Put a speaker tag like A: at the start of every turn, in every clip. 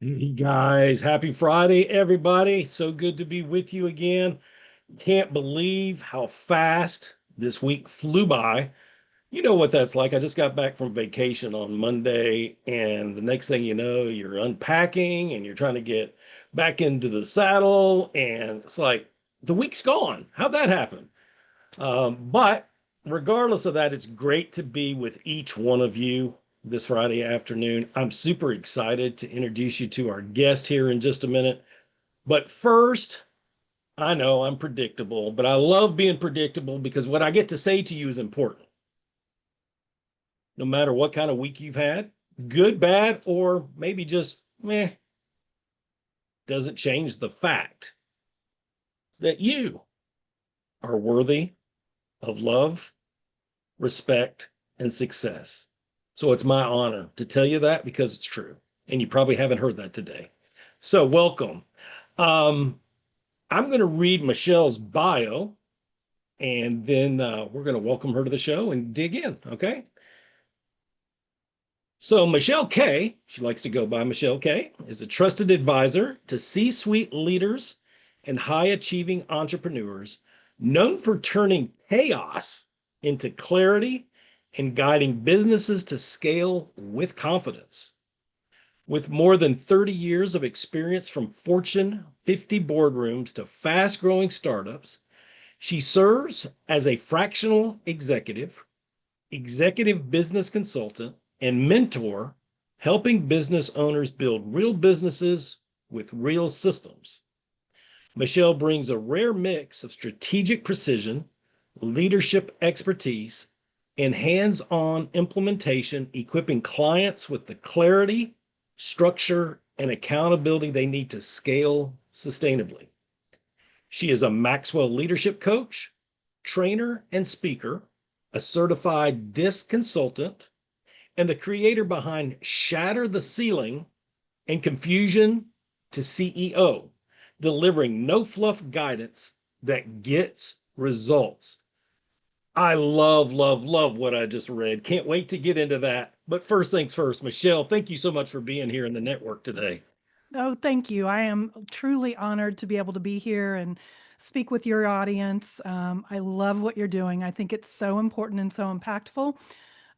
A: Hey guys, happy Friday, everybody. So good to be with you again. Can't believe how fast this week flew by. You know what that's like. I just got back from vacation on Monday, and the next thing you know, you're unpacking and you're trying to get back into the saddle, and it's like the week's gone. How'd that happen? But regardless of that, it's great to be with each one of you this Friday afternoon. I'm super excited to introduce you to our guest here in just a minute. But first, I know I'm predictable, but I love being predictable because what I get to say to you is important. No matter what kind of week you've had, good, bad, or maybe just meh, doesn't change the fact that you are worthy of love, respect, and success. So it's my honor to tell you that because it's true. And you probably haven't heard that today. So welcome. Um, I'm going to read Michelle's bio and then we're going to welcome her to the show and dig in. Okay. So Michelle K, she likes to go by Michelle K, is a trusted advisor to C-suite leaders and high-achieving entrepreneurs, known for turning chaos into clarity and guiding businesses to scale with confidence. With more than 30 years of experience from Fortune 50 boardrooms to fast-growing startups, she serves as a fractional executive, executive business consultant, and mentor, helping business owners build real businesses with real systems. Michelle brings a rare mix of strategic precision, leadership expertise, and hands on implementation, equipping clients with the clarity, structure, and accountability they need to scale sustainably. She is a Maxwell leadership coach, trainer, and speaker, a certified DISC consultant, and the creator behind Shatter the Ceiling and Confusion to CEO, delivering no fluff guidance that gets results. I love, love, love what I just read. Can't wait to get into that. But first things first, Michelle, thank you so much for being here in the network today.
B: Oh, thank you. I am truly honored to be able to be here and speak with your audience. I love what you're doing. I think it's so important and so impactful.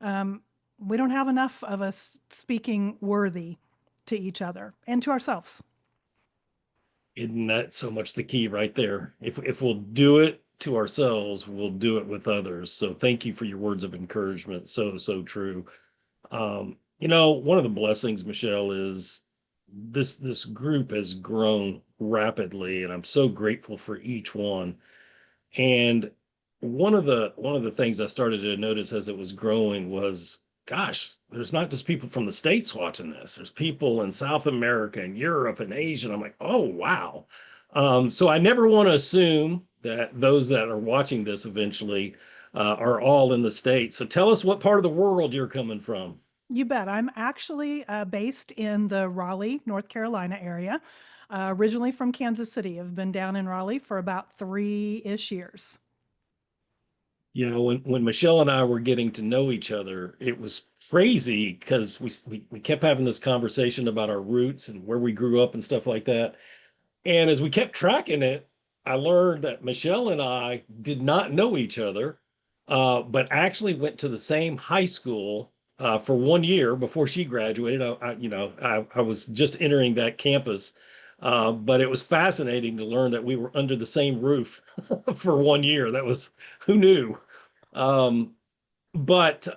B: Um, we don't have enough of us speaking worthy to each other and to ourselves.
A: Isn't that so much the key right there? If we'll do it to ourselves, we'll do it with others. So thank you for your words of encouragement. So, so true. One of the blessings, Michelle, is this group has grown rapidly, and I'm so grateful for each one. And one of the things I started to notice as it was growing was, gosh, there's not just people from the States watching this. There's people in South America and Europe and Asia. And I'm like, oh wow. So I never want to assume that those that are watching this eventually are all in the States. So tell us what part of the world you're coming from.
B: You bet. I'm actually based in the Raleigh, North Carolina area, originally from Kansas City. I've been down in Raleigh for about 3-ish years.
A: When Michelle and I were getting to know each other, it was crazy because we kept having this conversation about our roots and where we grew up and stuff like that. And as we kept tracking it, I learned that Michelle and I did not know each other, but actually went to the same high school for 1 year before she graduated. I was just entering that campus, but it was fascinating to learn that we were under the same roof for 1 year. That was who knew. Um, but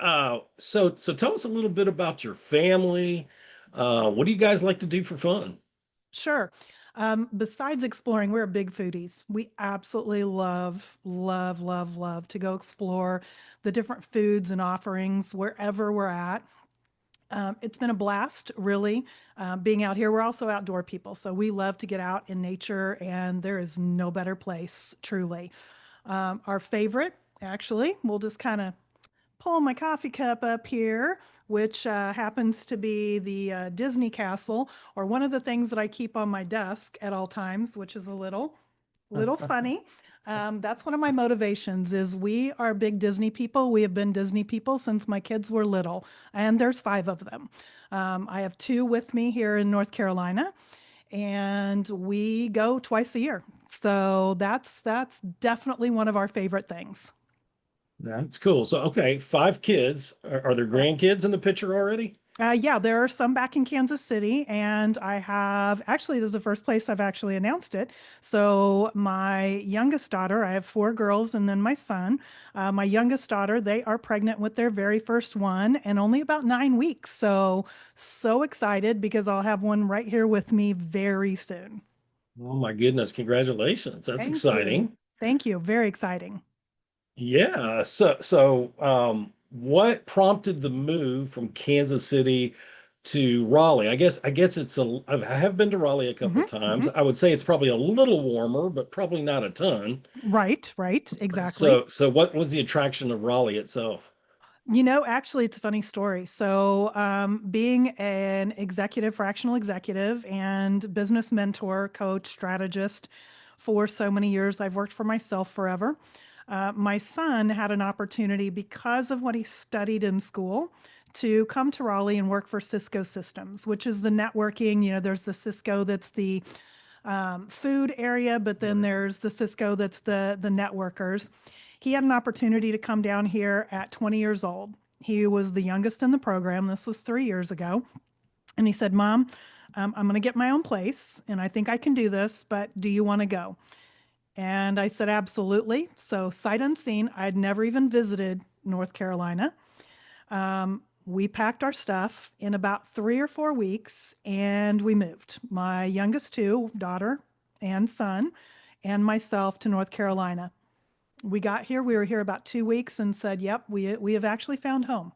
A: so tell us a little bit about your family. What do you guys like to do for fun?
B: Sure. Besides exploring, we're big foodies. We absolutely love, love, love, love to go explore the different foods and offerings wherever we're at. It's been a blast, really, being out here. We're also outdoor people, so we love to get out in nature, and there is no better place, truly. Our favorite, actually, we'll just kind of pull my coffee cup up here, which happens to be the Disney castle, or one of the things that I keep on my desk at all times, which is a little. little funny. That's one of my motivations is we are big Disney people. We have been Disney people since my kids were little, and there's 5 of them. I have 2 with me here in North Carolina, and we go twice a year. So that's definitely one of our favorite things.
A: That's cool. So, okay, 5 kids. Are there
B: Correct.
A: grandkids in the picture already?
B: Yeah, there are some back in Kansas City, and I have actually, this is the first place I've actually announced it. So, my youngest daughter, I have 4 girls and then my son. My youngest daughter, they are pregnant with their very first one and only about 9 weeks. So, so excited because I'll have one right here with me very soon.
A: Oh my goodness, congratulations. That's
B: Thank you.
A: exciting.
B: Thank you. Very exciting.
A: Yeah. So, what prompted the move from Kansas City to Raleigh? I guess I have been to Raleigh a couple
B: Hmm.
A: times.
B: Hmm.
A: I would say it's probably a little warmer, but probably not a ton.
B: Right, right, exactly.
A: So what was the attraction of Raleigh itself?
B: Actually, it's a funny story. So, being an executive, fractional executive, and business mentor, coach, strategist for so many years, I've worked for myself forever. My son had an opportunity because of what he studied in school to come to Raleigh and work for Cisco Systems, which is the networking. There's the Cisco that's the food area, but then
A: Right.
B: there's the Cisco that's the networkers. He had an opportunity to come down here at 20 years old. He was the youngest in the program. This was 3 years ago. And he said, Mom, I'm going to get my own place and I think I can do this, but do you want to go? And I said, absolutely. So, sight unseen, I'd never even visited North Carolina. We packed our stuff in about 3 or 4 weeks and we moved. My youngest 2, daughter and son, and myself to North Carolina. We got here, we were here about 2 weeks and said, yep, we have actually found home,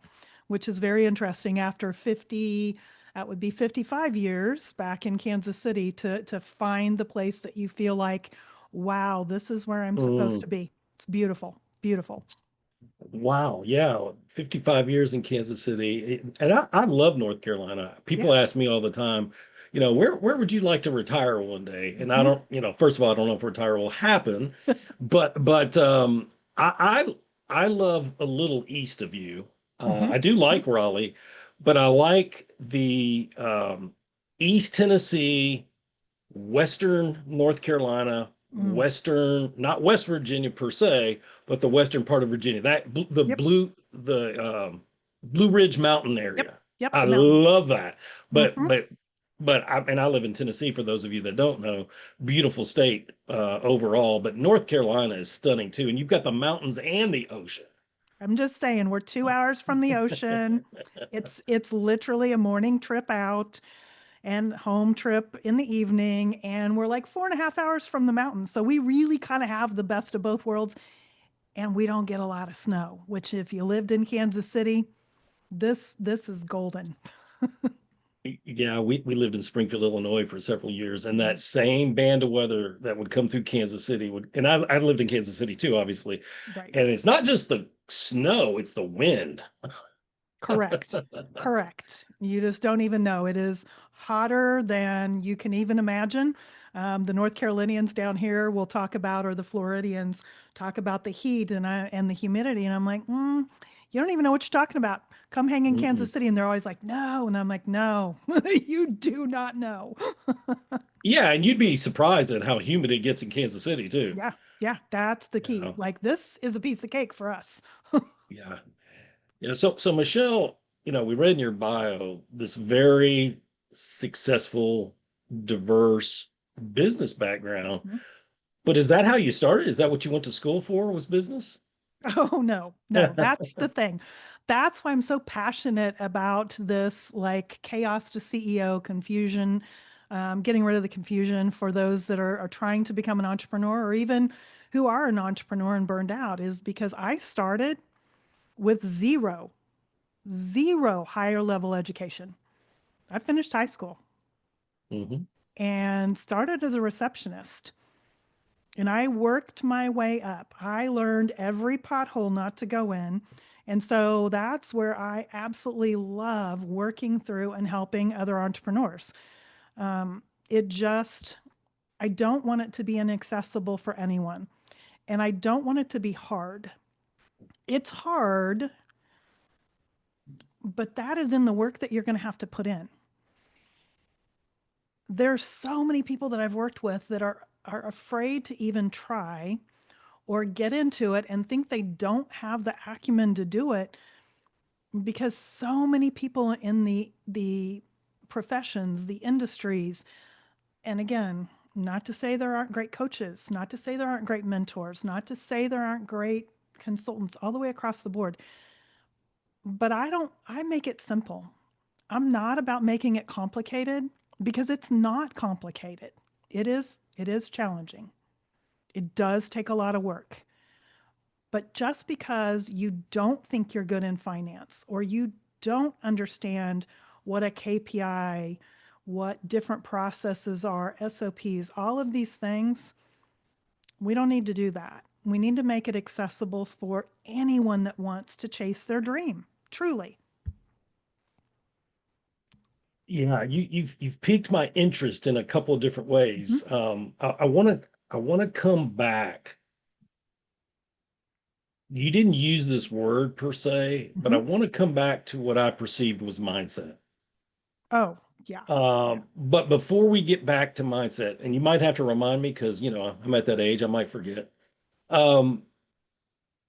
B: which is very interesting after 50, that would be 55 years back in Kansas City to find the place that you feel like, wow, this is where I'm supposed
A: Mm.
B: to be. It's beautiful, beautiful.
A: Wow, yeah, 55 years in Kansas City. And I love North Carolina. People
B: Yeah.
A: ask me all the time, where would you like to retire one day? And I
B: Mhm.
A: don't, first of all, I don't know if retire will happen, but I love a little east of you.
B: Mhm.
A: I do
B: Mhm.
A: like Raleigh, but I like the East Tennessee, Western North Carolina,
B: Mm.
A: not West Virginia per se, but the western part of Virginia.
B: Yep.
A: The Blue Ridge Mountain
B: Yep.
A: area.
B: Yep.
A: I
B: The mountains.
A: love that. But
B: Mhm.
A: but I live in Tennessee for those of you that don't know. Beautiful state overall, but North Carolina is stunning too. And you've got the mountains and the ocean.
B: I'm just saying, we're 2 hours from the ocean. It's literally a morning trip out and home trip in the evening, and we're like 4.5 hours from the mountains. So we really kind of have the best of both worlds, and we don't get a lot of snow. Which, if you lived in Kansas City, this is golden.
A: Yeah, we lived in Springfield, Illinois for several years, and that same band of weather that would come through Kansas City and I lived in Kansas City too, obviously.
B: Right.
A: And it's not just the snow, it's the wind.
B: Correct. Correct. You just don't even know. It is hotter than you can even imagine. The North Carolinians down here will talk about, or the Floridians talk about the heat and the humidity. And I'm like, you don't even know what you're talking about. Come hang in Kansas
A: Mm-mm.
B: City. And they're always like, no. And I'm like, no, you do not know.
A: Yeah, and you'd be surprised at how humid it gets in Kansas City too.
B: Yeah. Yeah. That's the
A: You
B: key.
A: know?
B: Like, this is a piece of cake for us.
A: Yeah. Yeah. So Michelle, we read in your bio this very successful, diverse business background. But is that how you started? Is that what you went to school for, was business?
B: Oh, no, no, that's the thing. That's why I'm so passionate about this, like, chaos to CEO confusion, getting rid of the confusion for those that are trying to become an entrepreneur or even who are an entrepreneur and burned out, is because I started with zero higher level education. I finished high school
A: Hmm.
B: and started as a receptionist. And I worked my way up. I learned every pothole not to go in. And so that's where I absolutely love working through and helping other entrepreneurs. It just, I don't want it to be inaccessible for anyone. And I don't want it to be hard. It's hard, but that is in the work that you're going to have to put in. There's so many people that I've worked with that are afraid to even try or get into it and think they don't have the acumen to do it, because so many people in the professions, the industries, and again, not to say there aren't great coaches, not to say there aren't great mentors, not to say there aren't great consultants all the way across the board, but I make it simple. I'm not about making it complicated, because it's not complicated. It is challenging. It does take a lot of work. But just because you don't think you're good in finance, or you don't understand what a KPI, what different processes are, SOPs, all of these things, we don't need to do that. We need to make it accessible for anyone that wants to chase their dream, truly.
A: Yeah, you've piqued my interest in a couple of different ways.
B: Mm-hmm.
A: I want to come back. You didn't use this word per se, but I
B: Mm-hmm.
A: want to come back to what I perceived was mindset.
B: Oh, yeah.
A: But before we get back to mindset, and you might have to remind me because I'm at that age, I might forget. Um,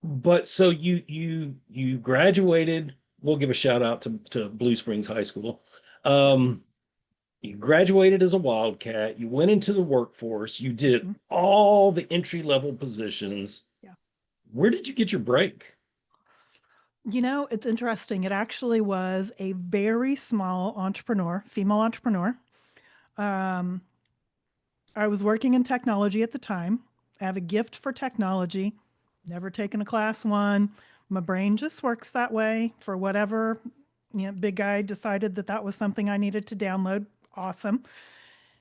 A: but so you graduated. We'll give a shout out to Blue Springs High School.
B: Yep.
A: Um, you graduated as a Wildcat. You went into the workforce. You did
B: Mm-hmm.
A: all the entry level positions.
B: Yeah.
A: Where did you get your break?
B: It's interesting. It actually was a very small entrepreneur, female entrepreneur. Um, I was working in technology at the time. I have a gift for technology, never taken a class one. My brain just works that way for whatever, big guy decided that that was something I needed to download. Awesome.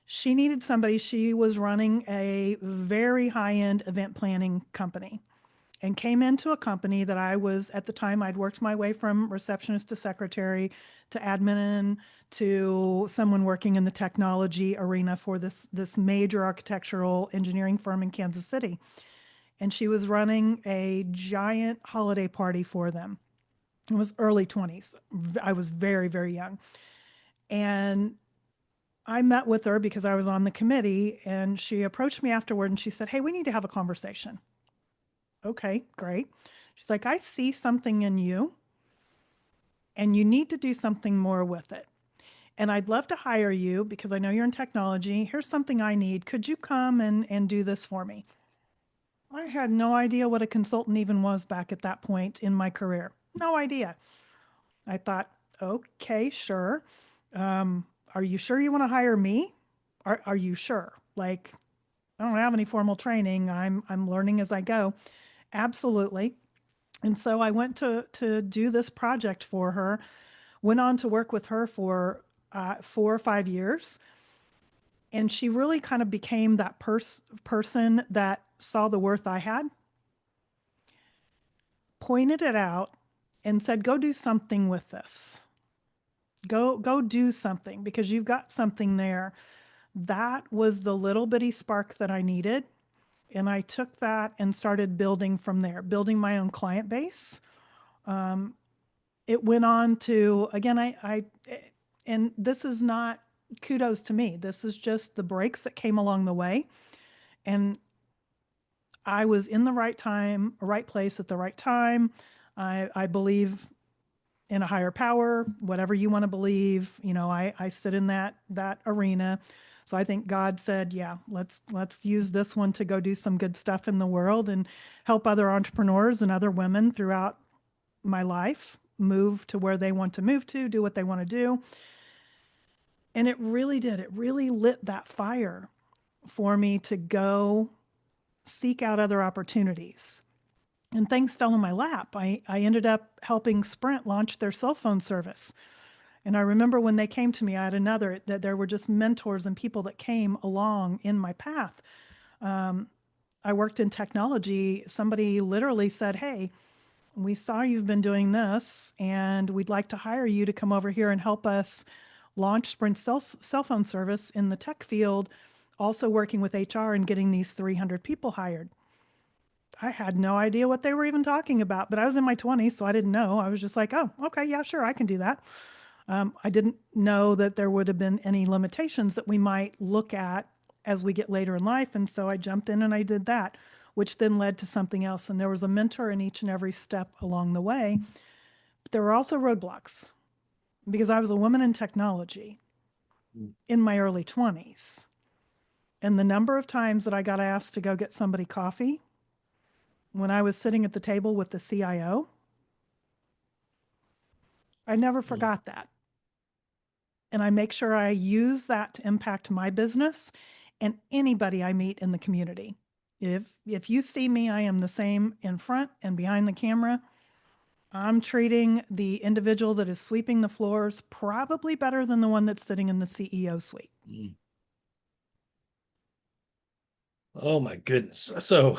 B: She needed somebody. She was running a very high end event planning company, and came into a company that I was, at the time, I'd worked my way from receptionist to secretary to admin to someone working in the technology arena for this major architectural engineering firm in Kansas City. And she was running a giant holiday party for them. It was early 20s. I was very, very young. And I met with her because I was on the committee, and she approached me afterward and she said, "Hey, we need to have a conversation." Okay, great. She's like, "I see something in you and you need to do something more with it. And I'd love to hire you because I know you're in technology. Here's something I need. Could you come and do this for me?" I had no idea what a consultant even was back at that point in my career. No idea. I thought, okay, sure. Are you sure you want to hire me? Are you sure? Like, I don't have any formal training. I'm learning as I go. Absolutely. And so I went to do this project for her, went on to work with her for 4 or 5 years. And she really kind of became that person that saw the worth I had, pointed it out, and said, "Go do something with this. Go do something because you've got something there." That was the little bitty spark that I needed. And I took that and started building from there, building my own client base. It went on to, again, and this is not kudos to me. This is just the breaks that came along the way. And I was in the right time, right place at the right time. I believe in a higher power, whatever you want to believe. I sit in that arena. So I think God said, "Yeah, let's use this one to go do some good stuff in the world and help other entrepreneurs and other women throughout my life move to where they want to move to, do what they want to do." And it really did. It really lit that fire for me to go seek out other opportunities. And things fell in my lap. I ended up helping Sprint launch their cell phone service. And I remember when they came to me, I had another, that there were just mentors and people that came along in my path. I worked in technology. Somebody literally said, "Hey, we saw you've been doing this, and we'd like to hire you to come over here and help us launch Sprint's cell phone service in the tech field. also working with HR and getting these 300 people hired. I had no idea what they were even talking about, but I was in my 20s, so I didn't know. I was just like, oh, okay, yeah, sure, I can do that. I didn't know that there would have been any limitations that we might look at as we get later in life. And so I jumped in and I did that, which then led to something else. And there was a mentor in each and every step along the way. But there were also roadblocks because I was a woman in technology in my early 20s. And the number of times that I got asked to go get somebody coffee when I was sitting at the table with the CIO, I never forgot that. And I make sure I use that to impact my business and anybody I meet in the community. If you see me, I am the same in front and behind the camera. I'm treating the individual that is sweeping the floors probably better than the one that's sitting in the CEO suite.
A: Mm. Oh my goodness. So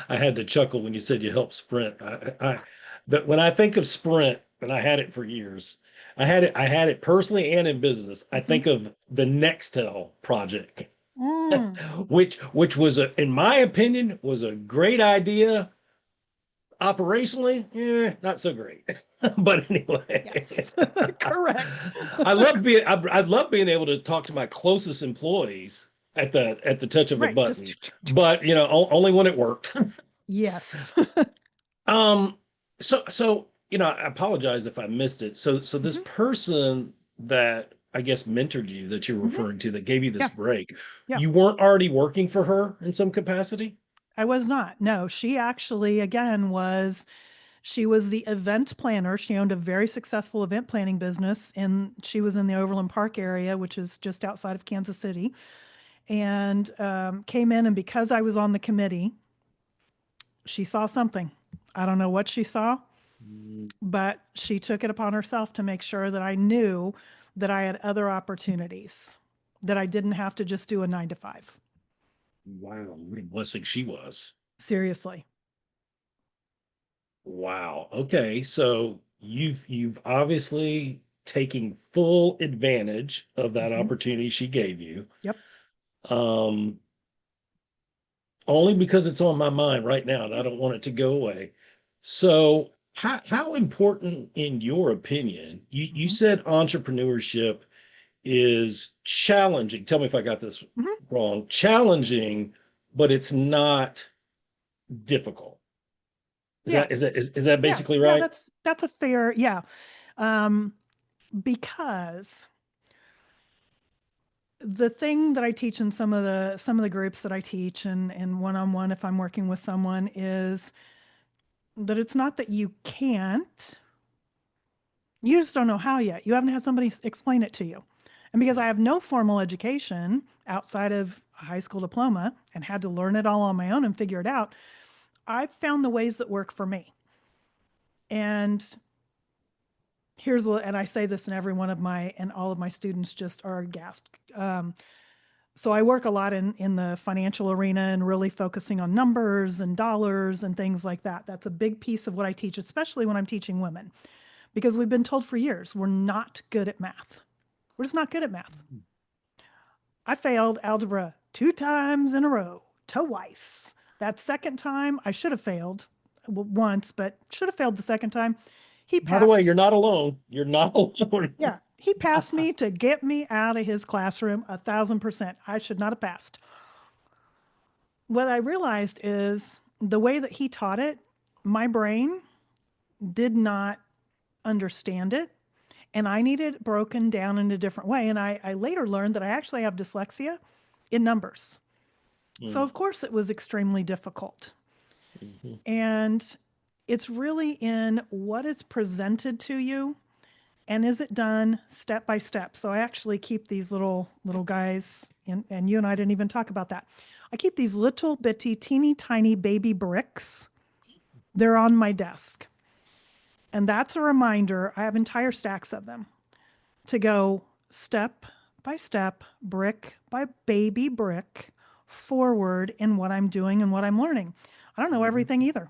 A: I had to chuckle when you said you helped Sprint. But when I think of Sprint, and I had it for years, I had it personally and in business. I think of the Nextel project, which was in my opinion, was a great idea. Operationally, not so great. But anyway,
B: Yes, correct.
A: I love being able to talk to my closest employees at the touch of a
B: Right.
A: button. But only when it worked.
B: Yes.
A: Um, so I apologize if I missed it. So this person that I guess mentored you that you're referring to that gave you this
B: Yeah.
A: break,
B: Yeah.
A: you weren't already working for her in some capacity?
B: I was not. No, she actually, again, she was the event planner. She owned a very successful event planning business, and she was in the Overland Park area, which is just outside of Kansas City, and came in. And because I was on the committee, she saw something. I don't know what she saw, but she took it upon herself to make sure that I knew that I had other opportunities, that I didn't have to just do a 9 to 5.
A: Wow, what a blessing she was.
B: Seriously.
A: Wow. Okay. So you've obviously taken full advantage of that
B: Mhm.
A: opportunity she gave you.
B: Yep.
A: Um, only because it's on my mind right now and I
B: Yeah.
A: don't want it to go away. So how important in your opinion, you
B: Mhm.
A: said entrepreneurship is challenging. Tell me if I got this
B: Mhm.
A: wrong. Challenging, but it's not difficult.
B: Yeah.
A: Is that
B: Yeah.
A: basically
B: Yeah.
A: right?
B: That's a fair, yeah. Um, because the thing that I teach in some of the groups that I teach and one-on-one if I'm working with someone is that it's not that you can't, you just don't know how yet. You haven't had somebody explain it to you. And because I have no formal education outside of a high school diploma and had to learn it all on my own and figure it out, I've found the ways that work for me. And and I say this in every one of my, and all of my students just are aghast. So I work a lot in the financial arena and really focusing on numbers and dollars and things like that. That's a big piece of what I teach, especially when I'm teaching women, because we've been told for years we're not good at math. We're just not good at math. I failed algebra 2 times in a row, twice. That second time, I should have failed once, but should have failed the second time. He
A: By the way, you're
B: passed.
A: not alone. You're not alone.
B: Yeah, he passed me to get me out of his classroom 1,000%. I should not have passed. What I realized is the way that he taught it, my brain did not understand it. And I needed it broken down in a different way. And I later learned that I actually have dyslexia in numbers. So, of course, it was extremely difficult.
A: Mhm.
B: And it's really in what is presented to you and is it done step by step. So I actually keep these little guys, and you and I didn't even talk about that. I keep these little bitty teeny tiny baby bricks. They're on my desk, and that's a reminder. I have entire stacks of them to go step by step, brick by baby brick forward in what I'm doing and what I'm learning. I don't know everything either,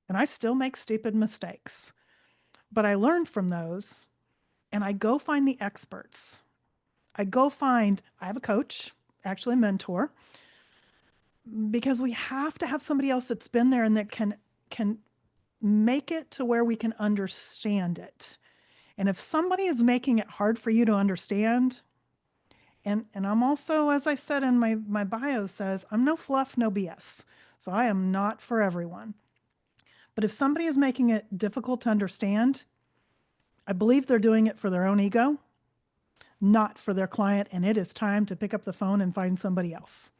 B: and I still make stupid mistakes, but I learn from those and I go find the experts. I have a coach. actually a mentor, because we have to have somebody else that's been there and that can make it to where we can understand it. And if somebody is making it hard for you to understand, and I'm also, as I said in my bio says, I'm no fluff, no BS. So I am not for everyone. But if somebody is making it difficult to understand, I believe they're doing it for their own ego, not for their client, and it is time to pick up the phone and find somebody else.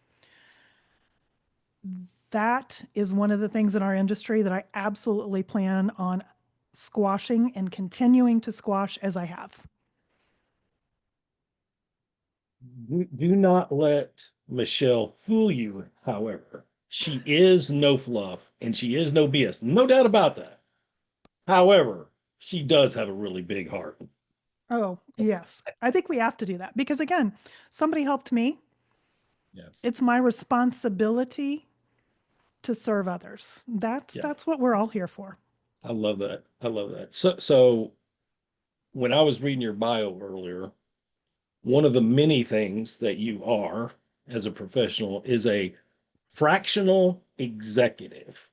B: That is one of the things in our industry that I absolutely plan on squashing and continuing to squash as I have.
A: Do not let Michelle fool you, however. She is no fluff and she is no BS. No doubt about that. However, she does have a really big heart.
B: Oh, yes. I think we have to do that because, again, somebody helped me.
A: Yeah.
B: It's my responsibility to serve others.
A: Yeah.
B: That's what we're all here for.
A: I love that. I love that. So when I was reading your bio earlier, one of the many things that you are as a professional is a fractional executive.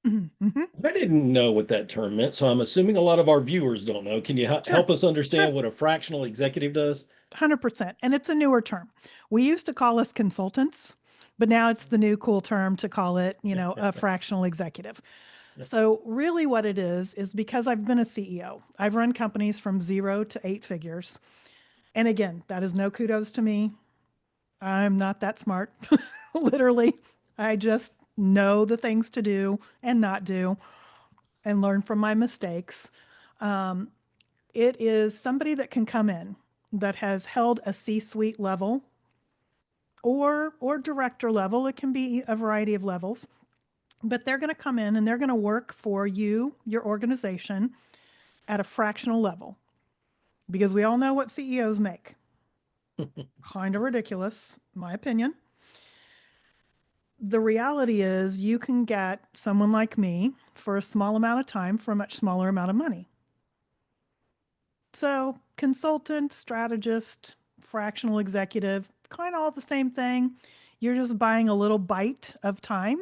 B: Mm-hmm.
A: I didn't know what that term meant, so I'm assuming a lot of our viewers don't know. Can you
B: Sure.
A: help us understand
B: Sure.
A: what a fractional executive does?
B: 100%. And it's a newer term. We used to call us consultants, but now it's the new cool term to call it, a fractional executive. So really what it is because I've been a CEO. I've run companies from 0 to 8 figures. And again, that is no kudos to me. I'm not that smart. Literally, I just know the things to do and not do and learn from my mistakes. It is somebody that can come in that has held a C-suite level or director level. It can be a variety of levels, but they're going to come in and they're going to work for you, your organization, at a fractional level because we all know what CEOs make. Kind of ridiculous, my opinion. The reality is you can get someone like me for a small amount of time for a much smaller amount of money. So, consultant, strategist, fractional executive, kind of all the same thing. You're just buying a little bite of time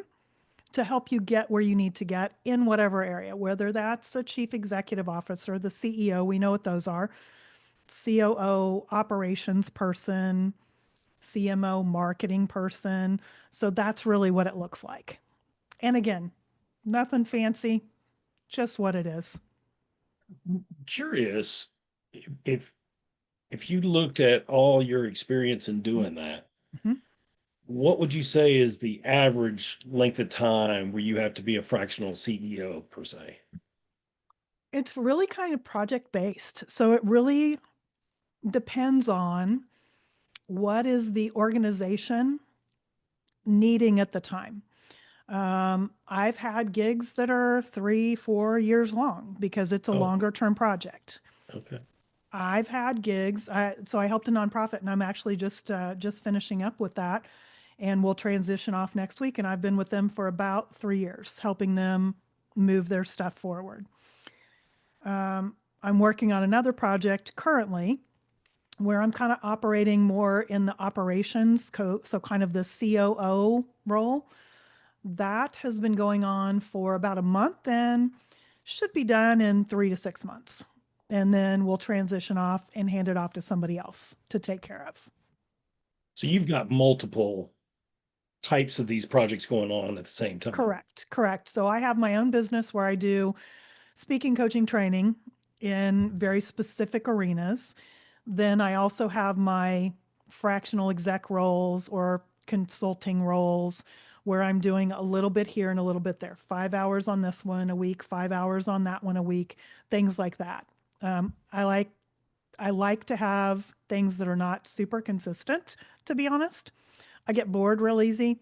B: to help you get where you need to get in whatever area, whether that's a chief executive officer, the CEO, we know what those are, COO, operations person, CMO, marketing person. So that's really what it looks like. And again, nothing fancy, just what it is.
A: Curious if if you looked at all your experience in doing that,
B: Mhm.
A: what would you say is the average length of time where you have to be a fractional CEO per se?
B: It's really kind of project based. So it really depends on what is the organization needing at the time. I've had gigs that are 3, 4 years long because it's a
A: Oh,
B: longer term project.
A: okay.
B: I've had gigs. So I helped a nonprofit, and I'm actually just finishing up with that, and we'll transition off next week. And I've been with them for about 3 years, helping them move their stuff forward. I'm working on another project currently where I'm kind of operating more in the operations, so kind of the COO role. That has been going on for about a month and should be done in 3 to 6 months. And then we'll transition off and hand it off to somebody else to take care of.
A: So you've got multiple types of these projects going on at the same time.
B: Correct, correct. So I have my own business where I do speaking, coaching, training in very specific arenas. Then I also have my fractional exec roles or consulting roles where I'm doing a little bit here and a little bit there. 5 hours on this one a week, 5 hours on that one a week, things like that. I like to have things that are not super consistent, to be honest. I get bored real easy.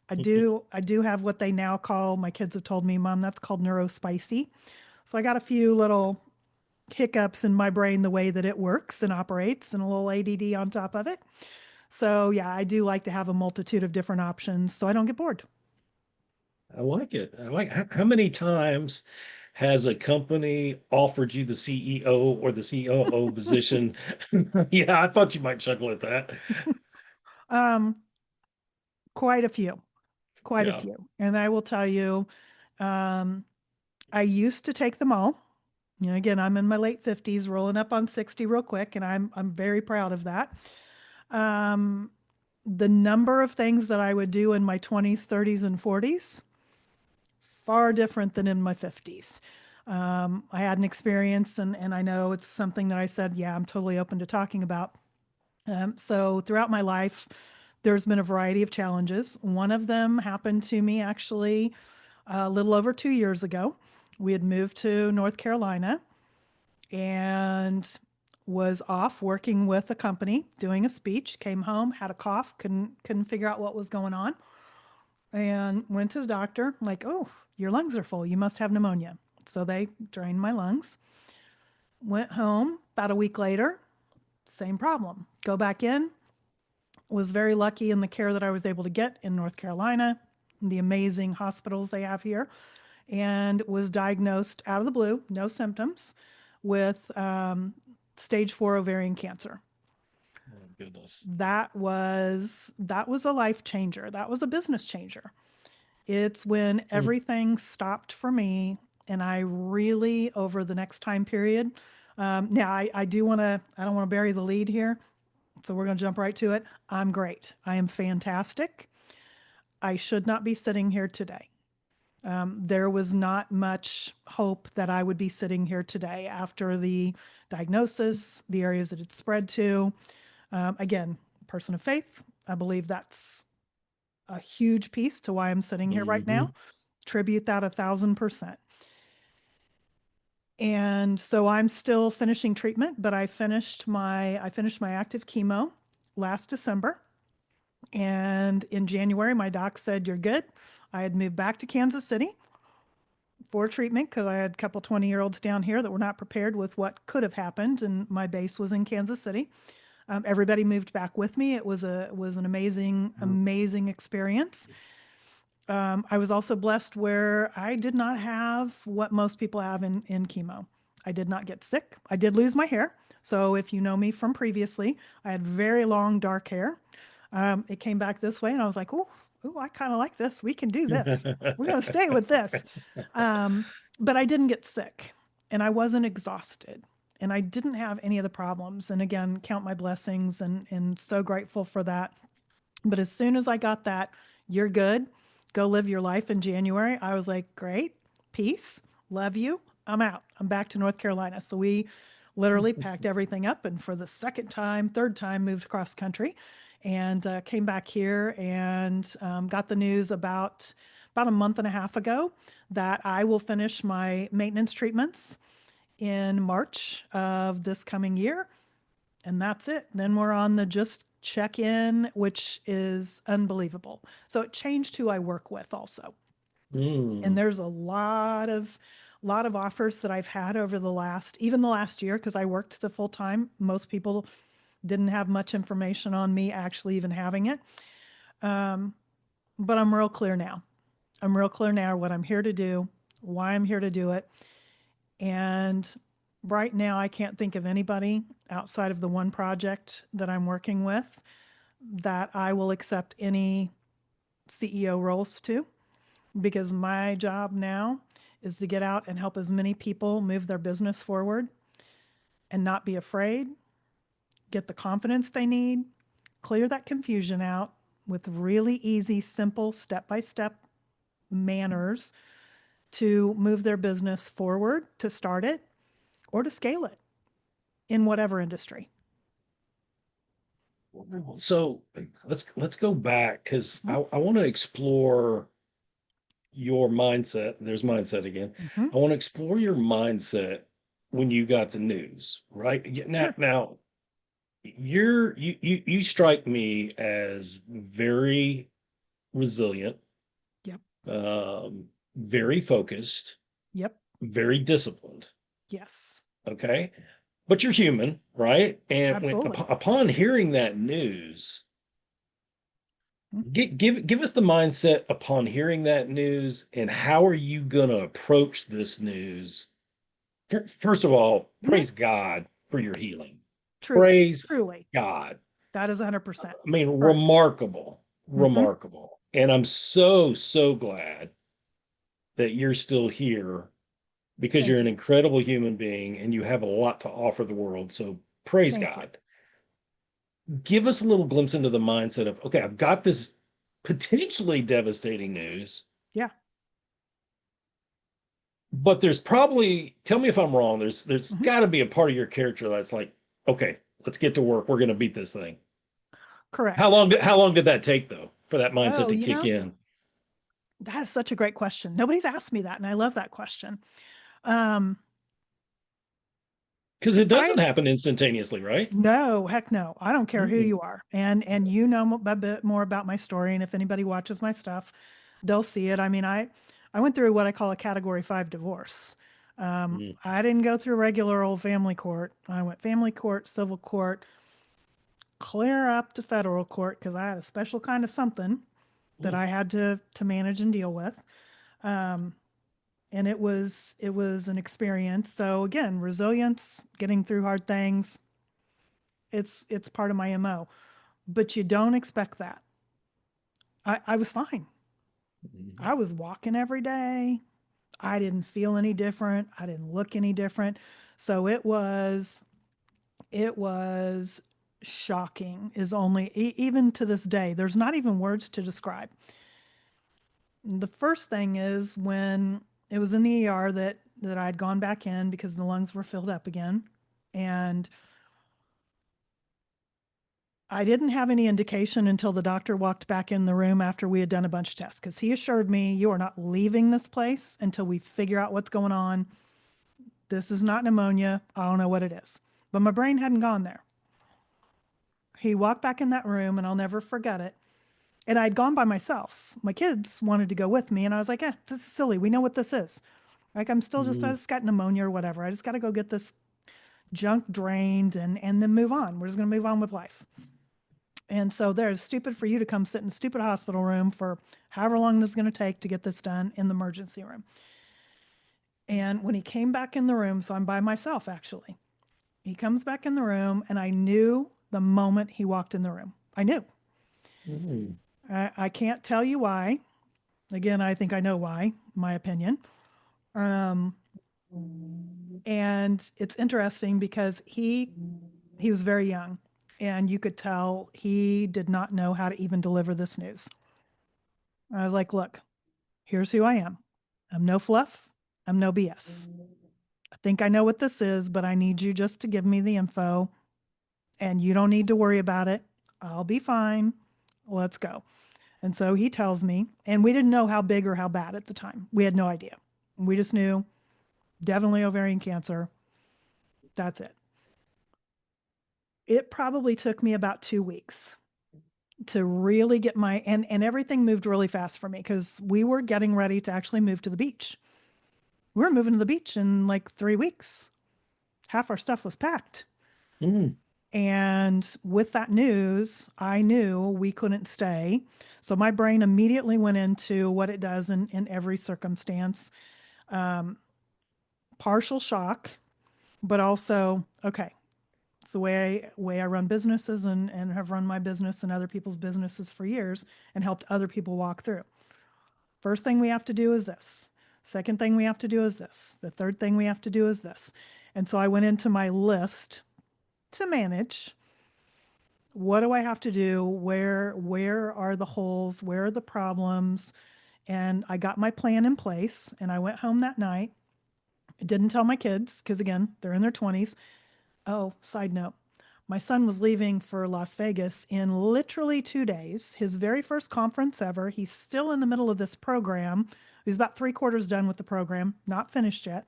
B: I do have what they now call, my kids have told me, Mom, that's called neurospicy. So I got a few little hiccups in my brain the way that it works and operates and a little ADD on top of it. So yeah, I do like to have a multitude of different options so I don't get bored.
A: I like it. I like how many times has a company offered you the CEO or the COO position? Yeah, I thought you might chuckle at that.
B: Um, quite a few, quite a
A: Yeah.
B: few. And I will tell you, um, I used to take them all. You know, again, I'm in my late 50s, rolling up on 60 real quick, and I'm very proud of that. Um, the number of things that I would do in my 20s, 30s, and 40s, far different than in my 50s. I had an experience, and I know it's something that I said, yeah, I'm totally open to talking about. So throughout my life, there's been a variety of challenges. One of them happened to me actually a little over 2 years ago. We had moved to North Carolina and was off working with a company doing a speech. Came home, had a cough, couldn't figure out what was going on, and went to the doctor. Like, oh, your lungs are full. You must have pneumonia. So they drained my lungs. Went home about a week later. Same problem. Go back in. Was very lucky in the care that I was able to get in North Carolina, the amazing hospitals they have here, and was diagnosed out of the blue, no symptoms, with stage 4 ovarian cancer.
A: Oh, goodness.
B: That was a life changer. That was a business changer. It's when
A: Mm.
B: everything stopped for me, and I really, over the next time period, now I do want to, I don't want to bury the lead here, so we're going to jump right to it. I'm great. I am fantastic. I should not be sitting here today. There was not much hope that I would be sitting here today after the diagnosis, the areas that it spread to. Again, person of faith. I believe that's a huge piece to why I'm sitting here right now.
A: Mhm.
B: Tribute that 1,000%. And so I'm still finishing treatment, but I finished my active chemo last December. And in January, my doc said, "You're good." I had moved back to Kansas City for treatment because I had a couple 20-year-olds down here that were not prepared with what could have happened, and my base was in Kansas City. Everybody moved back with me. It was an amazing, amazing experience. I was also blessed where I did not have what most people have in chemo. I did not get sick. I did lose my hair. So if you know me from previously, I had very long dark hair. It came back this way, and I was like, "Ooh, I kind of like this. We can do this. We're going to stay with this." Um, but I didn't get sick, and I wasn't exhausted, and I didn't have any of the problems. And again, count my blessings, and so grateful for that. But as soon as I got that, "You're good, go live your life" in January, I was like, "Great, peace, love you. I'm out. I'm back to North Carolina." So we literally packed everything up, and for the second time, third time, moved across country, and came back here, and got the news about a month and a half ago that I will finish my maintenance treatments in March of this coming year, and that's it. Then we're on the just check in, which is unbelievable. So it changed who I work with also. And
A: Mm.
B: there's a lot of offers that I've had over even the last year, because I worked the full time. Most people didn't have much information on me actually even having it. But I'm real clear now. I'm real clear now what I'm here to do, why I'm here to do it. And right now, I can't think of anybody outside of the one project that I'm working with that I will accept any CEO roles to, because my job now is to get out and help as many people move their business forward and not be afraid, get the confidence they need, clear that confusion out with really easy, simple, step by step manners to move their business forward, to start it or to scale it in whatever industry.
A: So let's go back because
B: Mhm.
A: I want to explore your mindset. There's mindset again.
B: Mhm.
A: I want to explore your mindset when you got the news, right? Now,
B: Sure.
A: now you strike me as very resilient,
B: Yep.
A: very focused,
B: Yep.
A: very disciplined.
B: Yes.
A: Okay, but you're human, right? And
B: Absolutely.
A: upon hearing that news,
B: Mhm.
A: give us the mindset upon hearing that news, and how are you gonna approach this news? First of all,
B: Mhm.
A: praise God for your healing.
B: Truly.
A: Praise
B: Truly.
A: God.
B: That is 100%
A: I mean,
B: correct.
A: remarkable,
B: Hmm.
A: remarkable. And I'm so, so glad that you're still here because you're
B: Thank
A: an
B: you.
A: incredible human being and you have a lot to offer the world. So praise
B: Thank you.
A: God. Give us a little glimpse into the mindset of, okay, I've got this potentially devastating news,
B: Yeah.
A: but there's probably, tell me if I'm wrong, there's
B: Hmm.
A: got to be a part of your character that's like, okay, let's get to work. We're going to beat this thing.
B: Correct.
A: How long did that take though for that mindset
B: Oh,
A: to kick in?
B: that is such a great question. Nobody's asked me that, and I love that question. Um,
A: Because it doesn't
B: I
A: happen instantaneously, right?
B: No, heck no. I don't care who
A: Mm,
B: you are. And you know a bit more about my story, and if anybody watches my stuff, they'll see it. I mean, I went through what I call a category 5 divorce.
A: mm,
B: I didn't go through regular old family court. I went family court, civil court, clear up to federal court because I had a special kind of something that
A: mm,
B: I had to manage and deal with. Um, and it was an experience. So again, resilience, getting through hard things, it's part of my MO. But you don't expect that. I was fine.
A: mm,
B: I was walking every day. I didn't feel any different. I didn't look any different. So it was shocking is only even to this day. There's not even words to describe. The first thing is when it was in the ER that I'd gone back in because the lungs were filled up again. And I didn't have any indication until the doctor walked back in the room after we had done a bunch of tests because he assured me, you are not leaving this place until we figure out what's going on. This is not pneumonia. I don't know what it is. But my brain hadn't gone there. He walked back in that room, and I'll never forget it. And I'd gone by myself. My kids wanted to go with me, and I was like, this is silly. We know what this is. Like, I
A: mm,
B: just got pneumonia or whatever. I just got to go get this junk drained and then move on. We're just going to move on with life. And so there's stupid for you to come sit in a stupid hospital room for however long this is going to take to get this done in the emergency room. And when he came back in the room, so I'm by myself actually, he comes back in the room and I knew the moment he walked in the room. I knew.
A: mm,
B: I can't tell you why. Again, I think I know why, my opinion. Um, and it's interesting because he was very young and you could tell he did not know how to even deliver this news. I was like, look, here's who I am. I'm no fluff. I'm no BS. I think I know what this is, but I need you just to give me the info and you don't need to worry about it. I'll be fine. Let's go. And so he tells me, and we didn't know how big or how bad at the time. We had no idea. We just knew definitely ovarian cancer. That's it. It probably took me about 2 weeks to really get and everything moved really fast for me because we were getting ready to actually move to the beach. We were moving to the beach in like 3 weeks. Half our stuff was packed.
A: mm,
B: And with that news, I knew we couldn't stay. So my brain immediately went into what it does in every circumstance. Um, Partial shock, but also, okay, it's the way I run businesses and have run my business and other people's businesses for years and helped other people walk through. First thing we have to do is this. Second thing we have to do is this. The third thing we have to do is this. And so I went into my list to manage. What do I have to do? Where are the holes? Where are the problems? And I got my plan in place and I went home that night. I didn't tell my kids because again, they're in their 20s. Oh, side note. My son was leaving for Las Vegas in literally 2 days, his very first conference ever. He's still in the middle of this program. He's about three-quarters done with the program, not finished yet,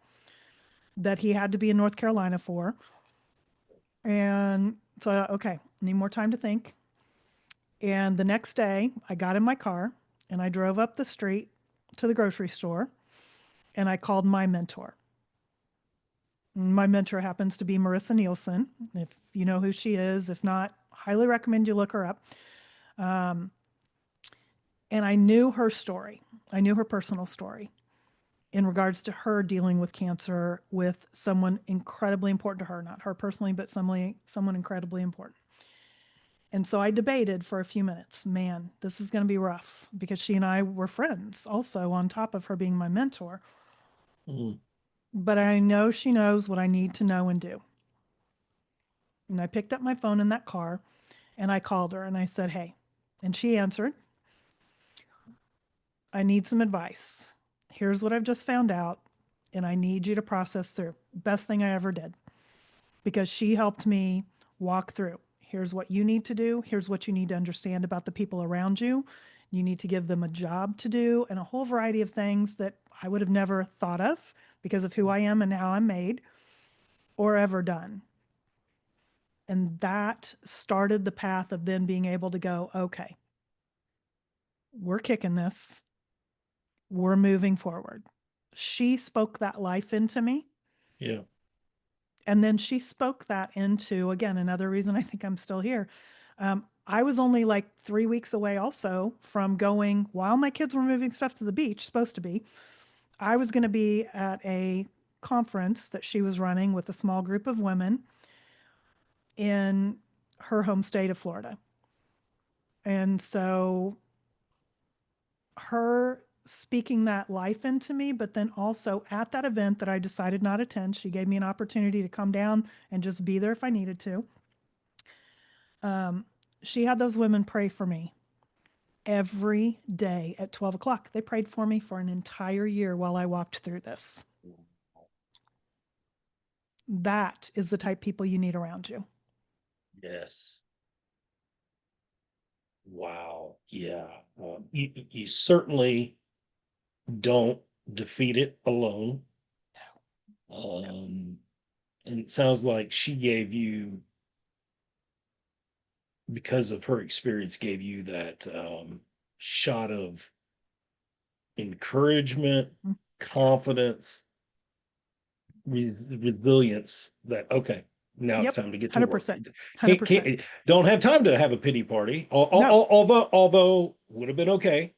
B: that he had to be in North Carolina for. And so, okay, need more time to think. And the next day, I got in my car and I drove up the street to the grocery store and I called my mentor. My mentor happens to be Marissa Nielsen. If you know who she is, if not, highly recommend you look her up. Um, and I knew her story. I knew her personal story in regards to her dealing with cancer with someone incredibly important to her, not her personally, but someone incredibly important. And so I debated for a few minutes. Man, this is going to be rough because she and I were friends also, on top of her being my mentor.
A: Mhm.
B: But I know she knows what I need to know and do. And I picked up my phone in that car and I called her and I said, hey. And she answered, I need some advice. Here's what I've just found out, and I need you to process through. Best thing I ever did, because she helped me walk through. Here's what you need to do. Here's what you need to understand about the people around you. You need to give them a job to do, and a whole variety of things that I would have never thought of because of who I am and how I'm made or ever done. And that started the path of then being able to go, okay, we're kicking this, we're moving forward. She spoke that life into me.
A: Yeah.
B: And then she spoke that into, again, another reason I think I'm still here. I was only like 3 weeks away also from going, while my kids were moving stuff to the beach, supposed to be, I was going to be at a conference that she was running with a small group of women in her home state of Florida. And so her speaking that life into me, but then also at that event that I decided not to attend, she gave me an opportunity to come down and just be there if I needed to. She had those women pray for me every day at 12 o'clock. They prayed for me for an entire year while I walked through this. That is the type of people you need around you.
A: Yes. Wow. Yeah. You certainly don't defeat it alone. Um, and it sounds like she gave you, because of her experience, gave you that shot of encouragement,
B: Mm,
A: confidence, resilience that, okay, now it's
B: yep.
A: time to get to work.
B: 100%. 100%.
A: Don't have time to have a pity party,
B: No,
A: although would have been okay,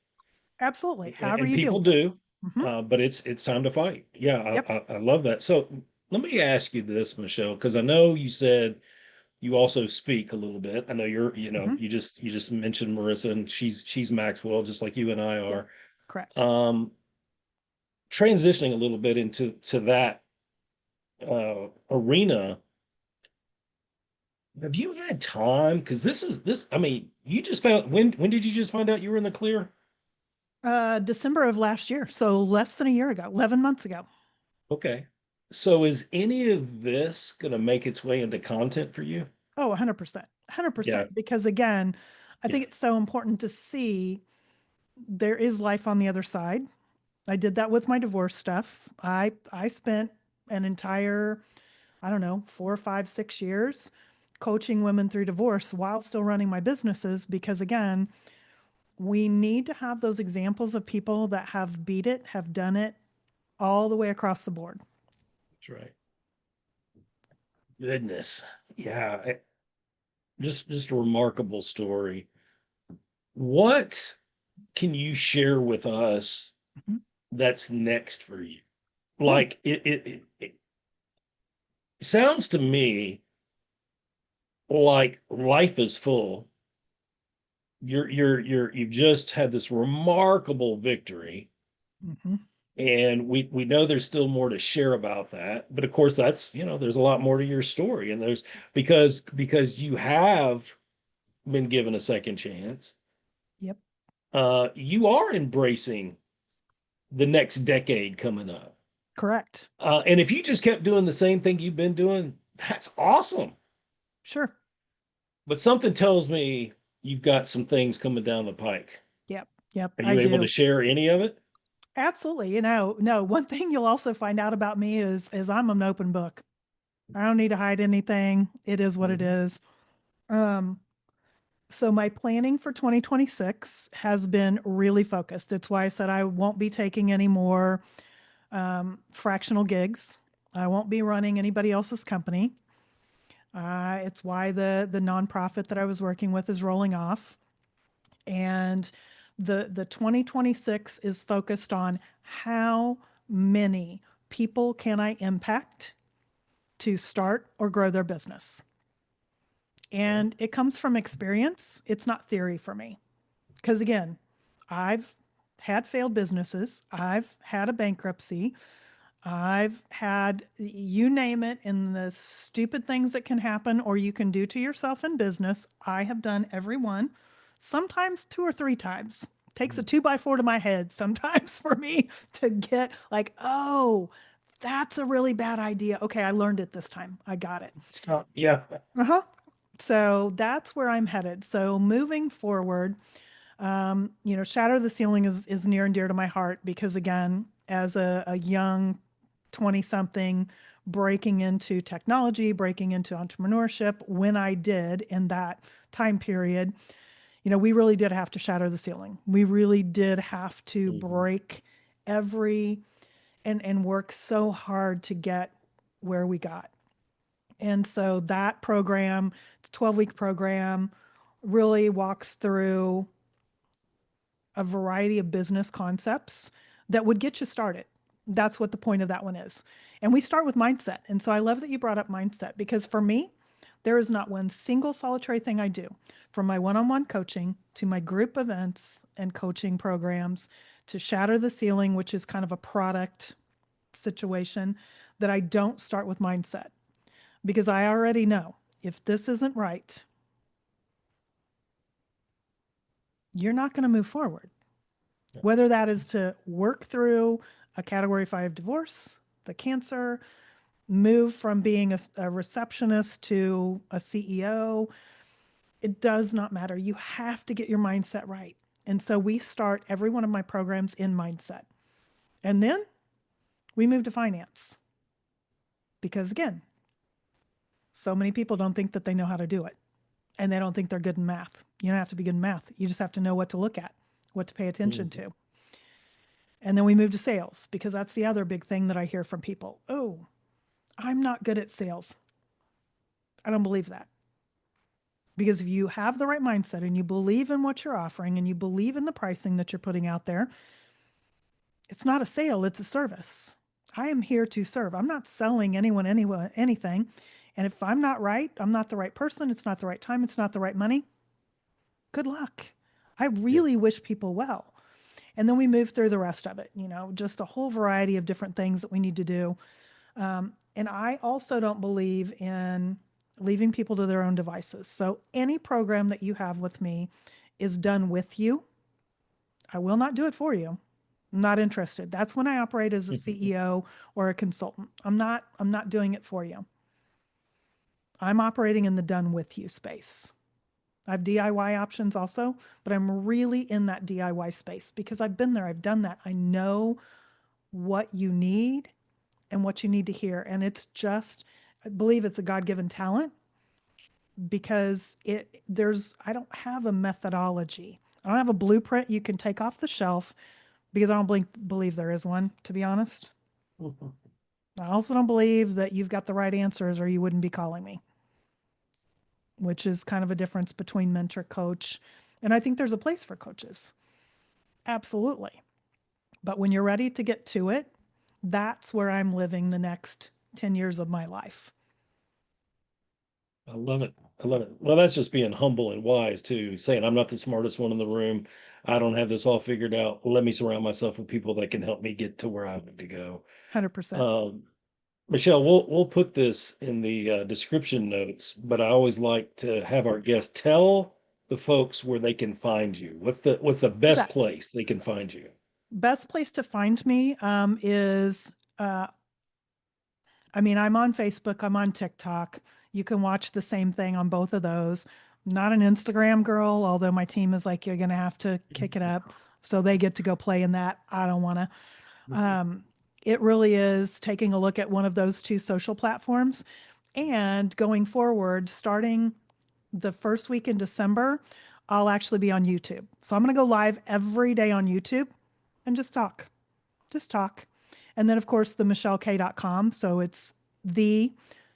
B: absolutely. However
A: and
B: you deal
A: people
B: with it.
A: do,
B: Mm-hmm.
A: but it's time to fight. Yeah,
B: Yep.
A: I love that. So let me ask you this, Michelle, because I know you said you also speak a little bit. I know
B: Mm-hmm.
A: you just mentioned Marissa, and she's Maxwell, just like you and I
B: Yep.
A: are.
B: Correct.
A: Um, Transitioning a little bit into that arena, have you had time? Because this. I mean, you just found when did you just find out you were in the clear?
B: December of last year. So less than a year ago, 11 months ago.
A: Okay. So is any of this going to make its way into content for you?
B: Oh, 100%.
A: Yeah.
B: 100%. Because again, I
A: Yeah.
B: think it's so important to see there is life on the other side. I did that with my divorce stuff. I spent an entire, I don't know, 4, 5, 6 years coaching women through divorce while still running my businesses because again, we need to have those examples of people that have beat it, have done it all the way across the board.
A: That's right. Goodness. Yeah. Just a remarkable story. What can you share with us
B: Mhm.
A: that's next for you?
B: Mm,
A: Like it sounds to me like life is full. You've just had this remarkable victory,
B: mhm.
A: and we know there's still more to share about that. But of course, that's there's a lot more to your story, and there's because you have been given a second chance.
B: Yep.
A: You are embracing the next decade coming up.
B: Correct.
A: And if you just kept doing the same thing you've been doing, that's awesome.
B: Sure.
A: But something tells me you've got some things coming down the pike.
B: Yep. Yep.
A: Are
B: I
A: you able to
B: do.
A: share any of it?
B: Absolutely. No, one thing you'll also find out about me is I'm an open book. I don't need to hide anything. It is what it
A: Mhm.
B: is. Um, so my planning for 2026 has been really focused. It's why I said I won't be taking any more fractional gigs. I won't be running anybody else's company. It's why the nonprofit that I was working with is rolling off. And the 2026 is focused on how many people can I impact to start or grow their business.
A: Okay.
B: And it comes from experience. It's not theory for me. Because again, I've had failed businesses, I've had a bankruptcy, I've had you name it, in the stupid things that can happen or you can do to yourself in business. I have done every one, sometimes two or three times. Takes a
A: Mhm.
B: 2x4 to my head sometimes for me to get like, oh, that's a really bad idea. Okay, I learned it this time. I got it.
A: Stop. Yeah.
B: Uh-huh. So that's where I'm headed. So moving forward, Shatter the Ceiling is near and dear to my heart because again, as a young 20 something breaking into technology, breaking into entrepreneurship, when I did in that time period, we really did have to shatter the ceiling. We really did have to
A: Mhm.
B: break every and work so hard to get where we got. And so that program, it's a 12-week program, really walks through a variety of business concepts that would get you started. That's what the point of that one is. And we start with mindset. And so I love that you brought up mindset because for me, there is not one single solitary thing I do, from my one on one coaching to my group events and coaching programs to Shatter the Ceiling, which is kind of a product situation, that I don't start with mindset because I already know if this isn't right, you're not going to move forward.
A: Yeah.
B: Whether that is to work through a category 5 divorce, the cancer, move from being a receptionist to a CEO, it does not matter. You have to get your mindset right. And so we start every one of my programs in mindset. And then we move to finance because, again, so many people don't think that they know how to do it and they don't think they're good in math. You don't have to be good in math. You just have to know what to look at, what to pay attention
A: Mhm.
B: to. And then we move to sales because that's the other big thing that I hear from people. Oh, I'm not good at sales. I don't believe that. Because if you have the right mindset and you believe in what you're offering and you believe in the pricing that you're putting out there, it's not a sale, it's a service. I am here to serve. I'm not selling anyone anything. And if I'm not right, I'm not the right person, it's not the right time, it's not the right money, good luck. I
A: Yeah.
B: really wish people well. And then we move through the rest of it, just a whole variety of different things that we need to do. And I also don't believe in leaving people to their own devices. So any program that you have with me is done with you. I will not do it for you. I'm not interested. That's when I operate as a CEO or a consultant. I'm not doing it for you. I'm operating in the done with you space. I have DIY options also, but I'm really in that DIY space because I've been there, I've done that. I know what you need and what you need to hear. And it's just, I believe it's a God given talent because I don't have a methodology. I don't have a blueprint you can take off the shelf because I don't believe there is one, to be honest. I also don't believe that you've got the right answers or you wouldn't be calling me, which is kind of a difference between mentor, coach. And I think there's a place for coaches. Absolutely. But when you're ready to get to it, that's where I'm living the next 10 years of my life.
A: I love it. I love it. Well, that's just being humble and wise too, saying I'm not the smartest one in the room. I don't have this all figured out. Let me surround myself with people that can help me get to where I need to go.
B: 100%.
A: Um, Michelle, we'll put this in the description notes, but I always like to have our guests tell the folks where they can find you. What's the
B: You
A: best
B: bet.
A: place they can find you?
B: Best place to find me is, I'm on Facebook, I'm on TikTok. You can watch the same thing on both of those. I'm not an Instagram girl, although my team is like, you're going to have to kick it up. So they get to go play in that. I don't want to. It really is taking a look at one of those two social platforms and going forward, starting the first week in December, I'll actually be on YouTube. So I'm going to go live every day on YouTube and just talk. And then, of course, the MichelleK.com. So it's the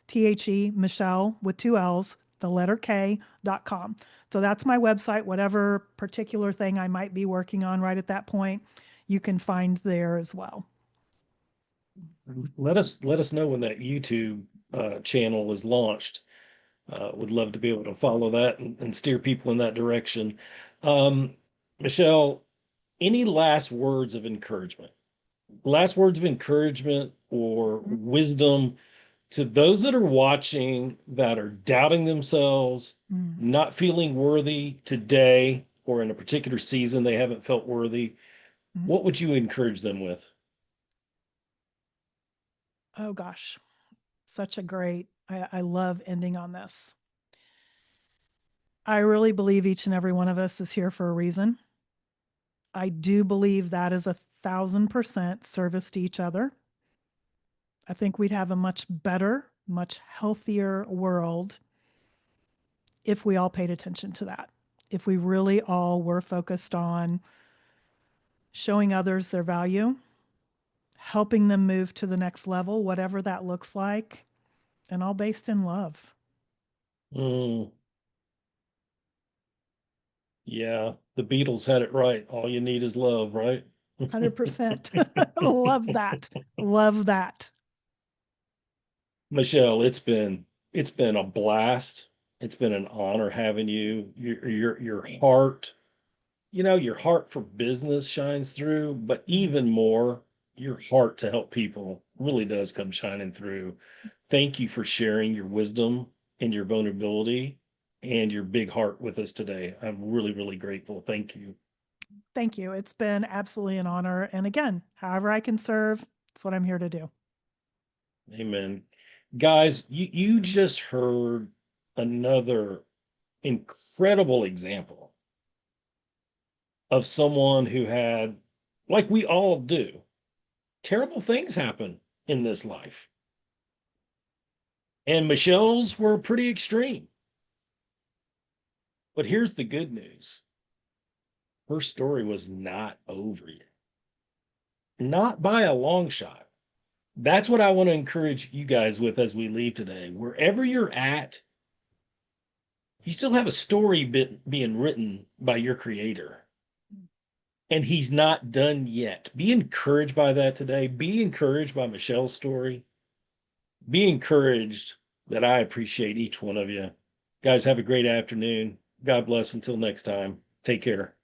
B: THE Michelle with two L's, the letter K.com. So that's my website, whatever particular thing I might be working on right at that point, you can find there as well.
A: Let us know when that YouTube channel is launched. Would love to be able to follow that and steer people in that direction. Um, Michelle, any last words of encouragement? Last words of encouragement or
B: Mhm.
A: wisdom to those that are watching that are doubting themselves,
B: Mm.
A: not feeling worthy today, or in a particular season they haven't felt worthy?
B: Mm.
A: What would you encourage them with?
B: Oh gosh, such a great, I love ending on this. I really believe each and every one of us is here for a reason. I do believe that is 1,000% service to each other. I think we'd have a much better, much healthier world if we all paid attention to that. If we really all were focused on showing others their value, helping them move to the next level, whatever that looks like, and all based in love.
A: Mm, yeah, the Beatles had it right. All you need is love, right?
B: 100%. Love that. Love that.
A: Michelle, it's been a blast. It's been an honor having you. Your heart, your heart for business shines through, but even more, your heart to help people really does come shining through. Thank you for sharing your wisdom and your vulnerability and your big heart with us today. I'm really, really grateful. Thank you.
B: Thank you. It's been absolutely an honor. And again, however I can serve, it's what I'm here to do.
A: Amen. Guys, you just heard another incredible example of someone who had, like we all do, terrible things happen in this life. And Michelle's were pretty extreme. But here's the good news: her story was not over yet, not by a long shot. That's what I want to encourage you guys with as we leave today. Wherever you're at, you still have a story being written by your creator, and he's not done yet. Be encouraged by that today. Be encouraged by Michelle's story. Be encouraged that I appreciate each one of you. Guys, have a great afternoon. God bless until next time. Take care.